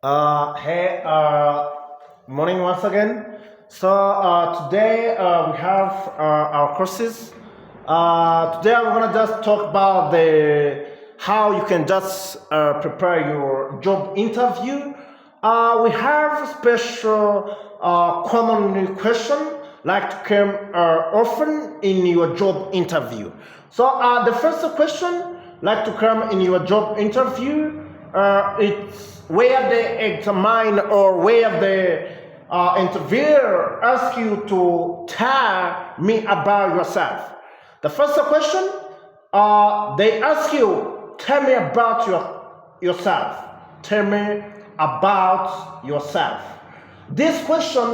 Hey, morning once again. Today we have our courses. Today I'm gonna just talk about the how you can just prepare your job interview. We have special common question like to come often in your job interview. The first question like to come in your job interview. It's where they examine or where the interviewer asks you to tell me about yourself. The first question, they ask you, tell me about yourself. Tell me about yourself. This question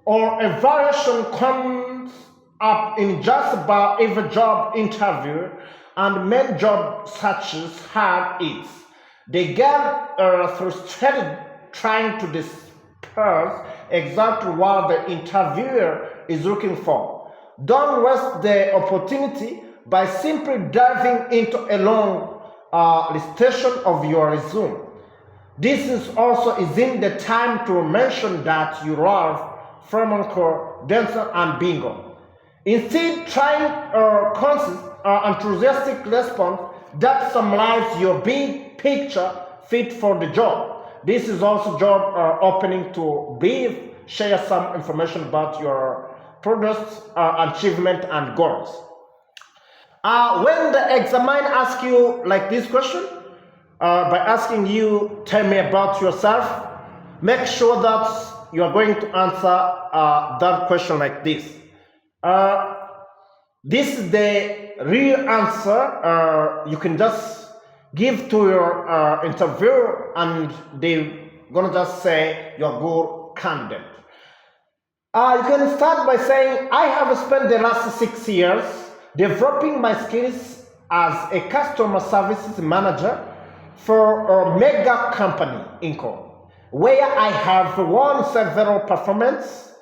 or a variation comes up in just about every job interview, and many job searches have it. They get frustrated trying to disperse exactly what the interviewer is looking for. Don't waste the opportunity by simply diving into a long listation of your resume. This is also is in the time to mention that you love flamenco, dancer, and bingo. Instead, try consist enthusiastic response that summarizes your big picture fit for the job. This is also job opening to brief, share some information about your products, achievement, and goals. When the examiner asks you like this question, by asking you, tell me about yourself, make sure that you are going to answer that question like this. Uh, this is the real answer you can just give to your interviewer, and they're gonna just say you're a good candidate. You can start by saying, I have spent the last 6 years developing my skills as a customer services manager for a mega company, Inco, where I have won several performance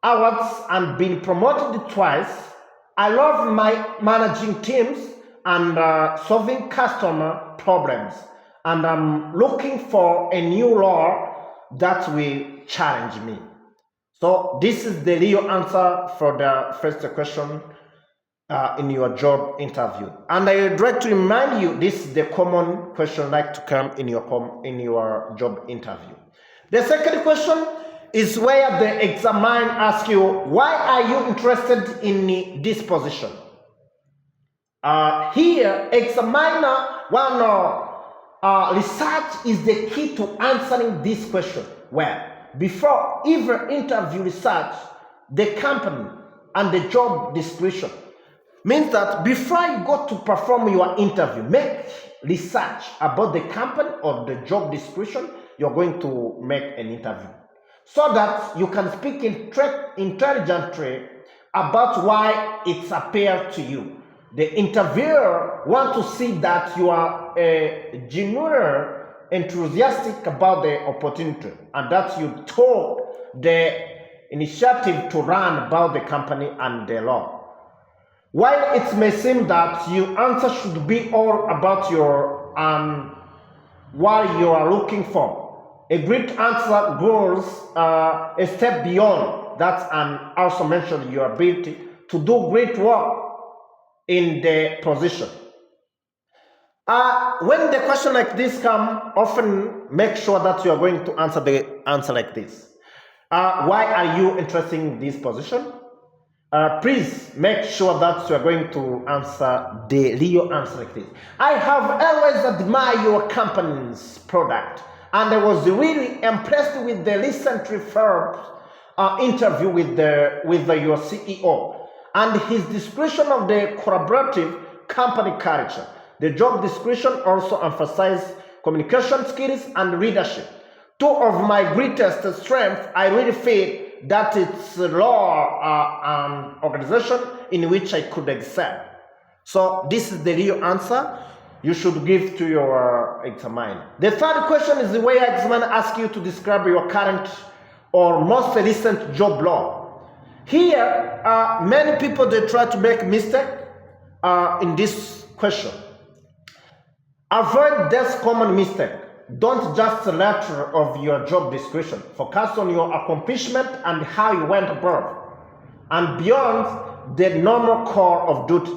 awards and been promoted twice. I love my managing teams and solving customer problems, and I'm looking for a new role that will challenge me. So this is the real answer for the first question in your job interview. And I would like to remind you, this is the common question like to come in your job interview. The second question is where the examiner asks you, why are you interested in this position? Here, examiner one research is the key to answering this question. Well, before even interview research, the company and the job description means that before you go to perform your interview, make research about the company or the job description you're going to make an interview, so that you can speak intelligently about why it's appealed to you. The interviewer want to see that you are a genuine enthusiastic about the opportunity, and that you took the initiative to learn about the company and the law. While it may seem that your answer should be all about your what you are looking for, a great answer goes a step beyond that and also mention your ability to do great work in the position. When the question like this come, often make sure that you are going to answer the answer like this. Why are you interested in this position? Please make sure that you are going to answer the real answer like this. I have always admired your company's product, and I was really impressed with the recently first interview with your CEO and his description of the collaborative company culture. The job description also emphasized communication skills and leadership. Two of my greatest strengths, I really feel that it's law and organization in which I could excel. So this is the real answer you should give to your examiner. The third question is the way examiner asks you to describe your current or most recent job role. Here, many people they try to make mistake in this question. Avoid this common mistake. Don't just letter of your job description. Focus on your accomplishment and how you went above and beyond the normal core of duty.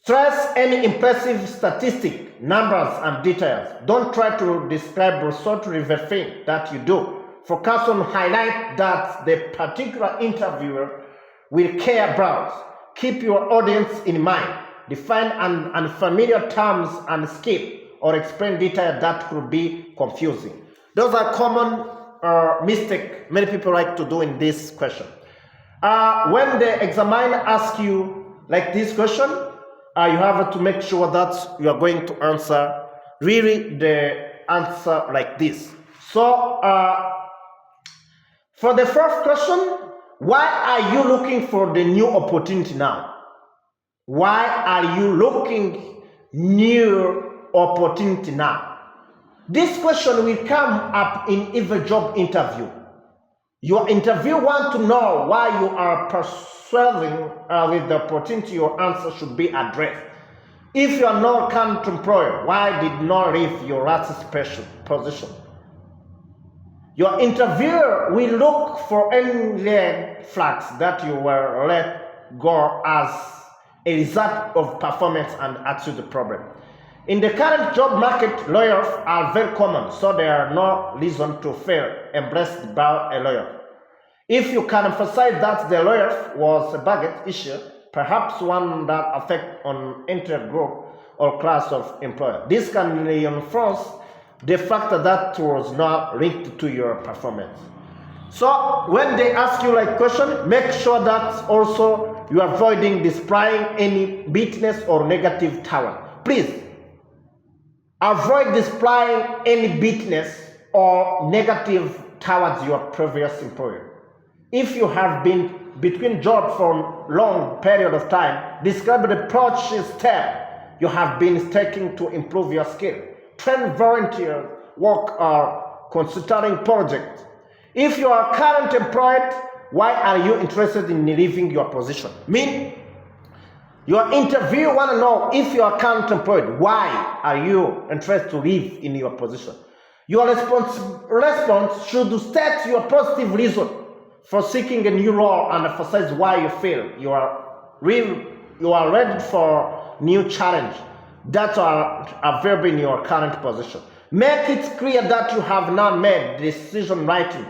Stress any impressive statistic, numbers, and details. Don't try to describe or sort of everything that you do. Focus on highlight that the particular interviewer will care about. Keep your audience in mind. Define unfamiliar terms and skip or explain detail that could be confusing. Those are common mistakes many people like to do in this question. When the examiner asks you like this question, you have to make sure that you are going to answer really the answer like this. So for the first question, why are you looking for the new opportunity now? Why are you looking new opportunity now? This question will come up in every job interview. Your interview want to know why you are pursuing with the opportunity. Your answer should be addressed. If you are not current employer, why did not leave your last special position? Your interviewer will look for any red flags that you were let go as a result of performance and attitude problem. In the current job market, layoffs are very common, so there are no reason to fear embraced by a lawyer. If you can emphasize that the layoff was a budget issue, perhaps one that affects an entire group or class of employers, this can reinforce the fact that was not linked to your performance. So when they ask you like question, make sure that also you are avoiding displaying any weakness or negative talent. Please avoid displaying any weakness or negative towards your previous employer. If you have been between jobs for a long period of time, describe the approach step you have been taking to improve your skill. Train volunteer work or consulting project. If you are currently employed, why are you interested in leaving your position? Your interviewer want to know if you are currently employed, why are you interested to leave in your position? Your response should state your positive reason for seeking a new role and emphasize why you feel you are ready for new challenge that are available in your current position. Make it clear that you have not made the decision rightly.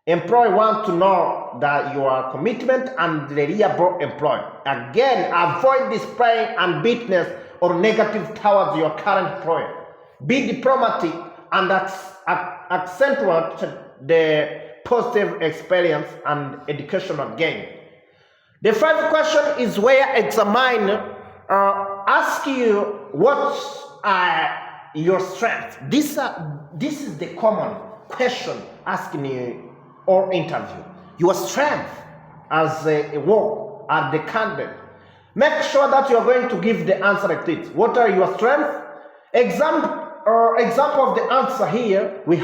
Employee want to know that you are commitment and reliable employee. Again, avoid displaying unbitterness or negative towards your current employer. Be diplomatic and accentuate the positive experience and educational gain. The fifth question is where examiner ask you what are your strengths. This is the common question asking you or interview. Your strength as a work at the candidate. Make sure that you are going to give the answer like this. What are your strengths? Example of the answer here we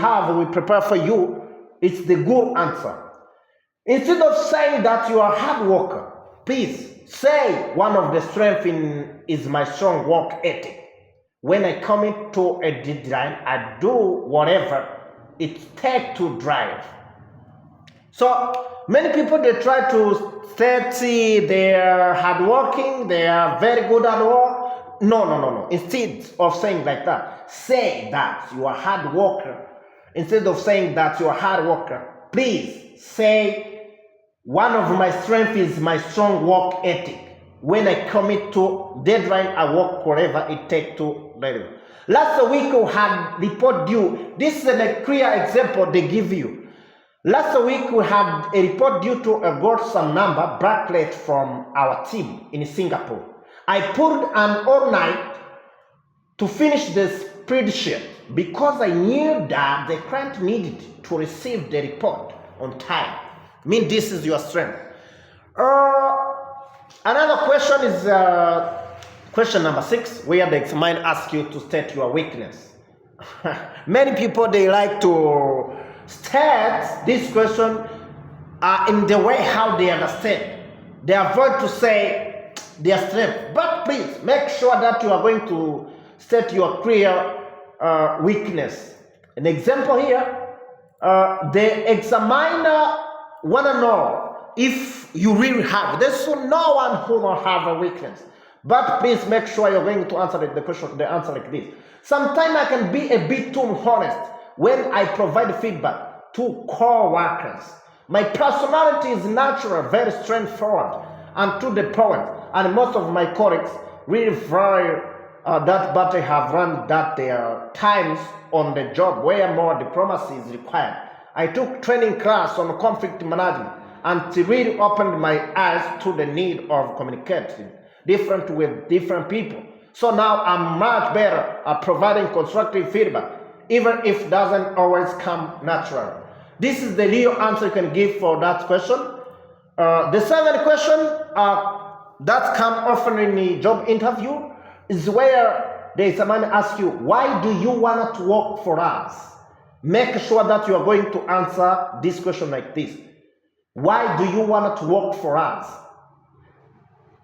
prepare for you. It's the good answer. Instead of saying that you are a hard worker, please say one of the strengths is my strong work ethic. When I commit to a deadline, I do whatever it takes to drive. So many people, they try to say they are hardworking, they are very good at work. No. Instead of saying like that, say that you are a hard worker. Instead of saying that you are a hard worker, please say one of my strengths is my strong work ethic. When I commit to deadline, I work whatever it takes to deliver. Last week we had report due. This is a clear example they give you. Last week we had a report due to a some number bracelet from our team in Singapore. I pulled an all night to finish the spreadsheet because I knew that the client needed to receive the report on time. This is your strength. Another question is question number 6, where the examiner asks you to state your weakness. Many people, they like to state this question in the way how they understand. They avoid to say their strength. But please make sure that you are going to state your clear weakness. An example here, the examiner want to know if you really have. There's no one who don't have a weakness. But please make sure you're going to answer the answer like this. Sometimes I can be a bit too honest when I provide feedback to co-workers. My personality is natural, very straightforward, and to the point. And most of my colleagues really value that, but I have learned that there are times on the job where more diplomacy is required. I took training class on conflict management and it really opened my eyes to the need of communicating different with different people. So now I'm much better at providing constructive feedback, even if it doesn't always come natural. This is the real answer you can give for that question. The seventh question that comes often in the job interview is where someone asks you, why do you want to work for us? Make sure that you are going to answer this question like this. Why do you want to work for us?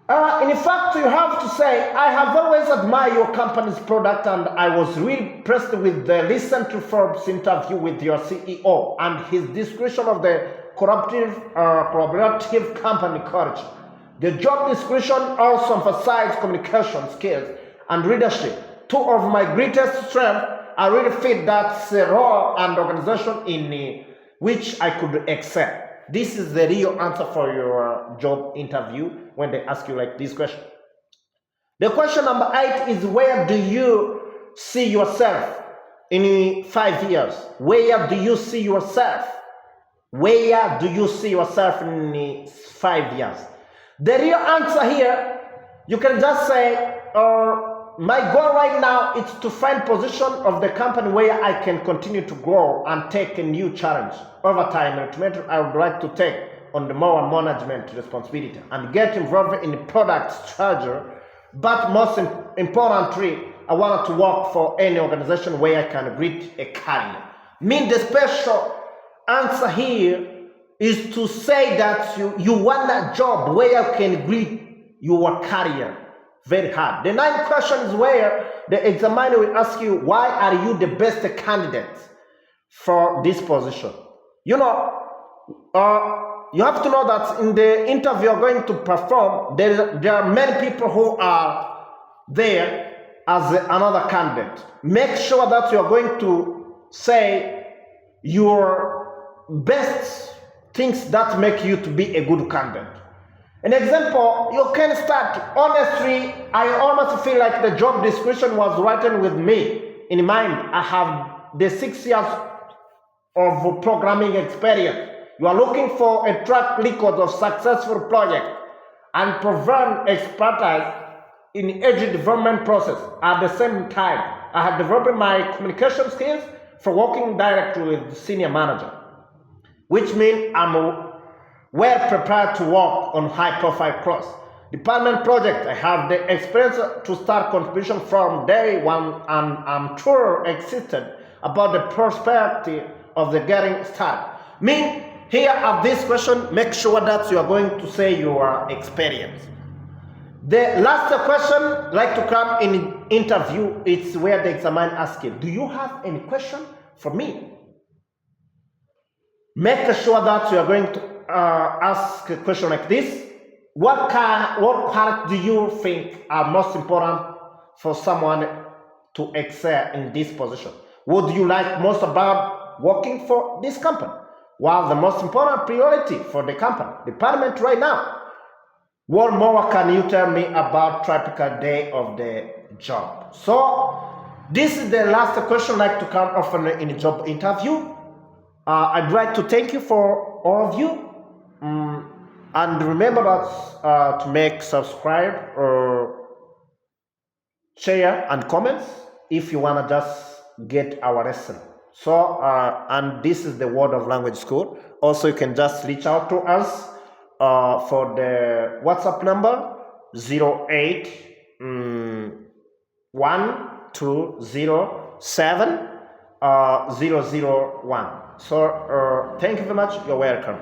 In fact, you have to say, I have always admired your company's product and I was really impressed with the recent Forbes interview with your CEO and his description of the collaborative company culture. The job description also emphasized communication skills and leadership. Two of my greatest strengths. I really fit that role and organization in which I could excel. This is the real answer for your job interview when they ask you like this question. The question number 8 is, where do you see yourself in 5 years? Where do you see yourself? Where do you see yourself in 5 years? The real answer here, you can just say, my goal right now is to find position of the company where I can continue to grow and take a new challenge. Over time, ultimately, I would like to take on the more management responsibility and get involved in the product strategy. But most importantly, I want to work for any organization where I can reach a career. The special answer here is to say that you want a job where you can reach your career. Very hard. The 9th question is where the examiner will ask you, why are you the best candidate for this position? You have to know that in the interview you're going to perform, there are many people who are there as another candidate. Make sure that you're going to say your best things that make you to be a good candidate. An example, you can start. Honestly, I almost feel like the job description was written with me in mind. I have the 6 years of programming experience. You are looking for a track record of successful project and proven expertise in agile development process. At the same time, I have developed my communication skills for working directly with the senior manager, which means I'm well prepared to work on high-profile cross-department projects. I have the experience to start contribution from day one, and I'm truly excited about the perspective of the getting started. Here at this question, make sure that you are going to say your experience. The last question like to come in interview, it's where the examiner asks you, do you have any question for me? Make sure that you are going to ask a question like this. What part do you think are most important for someone to excel in this position? What do you like most about working for this company? Well, the most important priority for the company, department right now. What more can you tell me about typical day of the job? So this is the last question like to come often in a job interview. I'd like to thank you for all of you. And remember that to make subscribe or share and comments if you want to just get our lesson. So and this is the Word of Language School. Also, you can just reach out to us for the WhatsApp number 081207 001. So thank you very much. You're welcome.